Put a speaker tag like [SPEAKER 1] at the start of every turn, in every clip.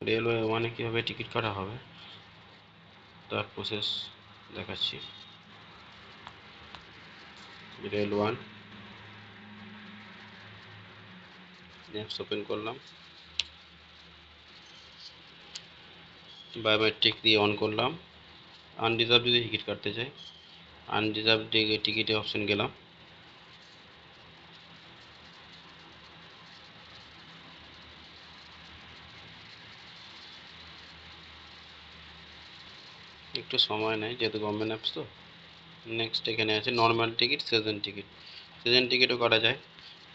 [SPEAKER 1] Railway ওয়ানে কীভাবে ticket কাটা হবে তার প্রসেস দেখাচ্ছি। রেল ওয়ান অ্যাপস ওপেন করলাম, বায়োমেট্রিক দিয়ে অন করলাম। আনরিজার্ভ যদি টিকিট কাটতে চাই, আনরিজার্ভ টিকিটে অপশন গেলাম। একটু সময় নেয় যেহেতু গভর্নমেন্ট অ্যাপস তো। নেক্সট এখানে আছে normal ticket, season ticket. Season টিকিটও করা যায়,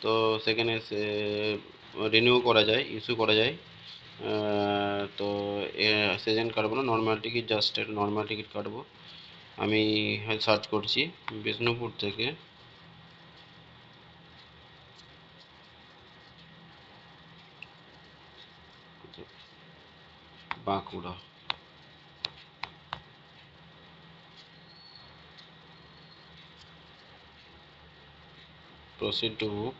[SPEAKER 1] তো সেখানে রিনিউ করা যায়, ইস্যু করা যায়। তো সিজন কাটবো না, নর্মাল টিকিট, জাস্ট একটা নর্মাল টিকিট কাটবো। আমি সার্চ করছি বিষ্ণুপুর থেকে বাঁকুড়া। Proceed to book.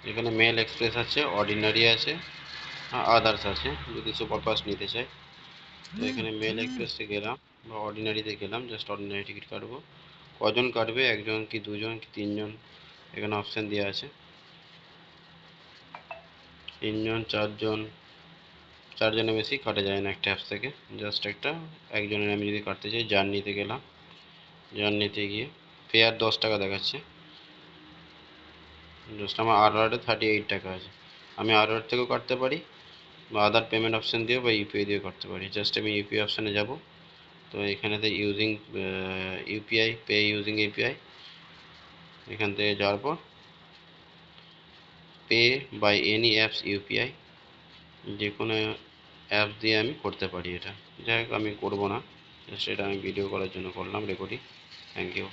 [SPEAKER 1] এখানে মেল এক্সপ্রেস আছে, অর্ডিনারি আছে, আদার্স আছে যদি সুপারফাস্ট নিতে চাই। তো এখানে মেল এক্সপ্রেসে গেলাম বা অর্ডিনারিতে গেলাম, জাস্ট অর্ডিনারি টিকিট কাটবো। কজন কাটবে, একজন কি দুজন কি তিনজন, এখানে অপশান দেওয়া আছে। তিনজন, চারজন, চারজনের বেশি কাটা যায় না একটা অ্যাপস থেকে। জাস্ট একজনের আমি যদি কাটতে চাই, জার্নিতে গেলাম, জার্নিতে গিয়ে ফেয়ার 10 টাকা দেখাচ্ছে। জাস্ট আমার আরআরে 38 টাকা আছে। আমি আরআর থেকেও কাটতে পারি বা আদার পেমেন্ট অপশান দিয়েও বা ইউপিআই দিয়েও কাটতে পারি। জাস্ট আমি ইউপিআই অপশানে যাব। তো এখানেতে using UPI, pay using UPI, এখান থেকে যাওয়ার পর pay by any apps UPI, যে কোনো অ্যাপ দিয়ে আমি করতে পারি এটা। যাই হোক আমি করবো না, সেটা আমি ভিডিও করার জন্য করলাম রেকর্ডিং। Thank you.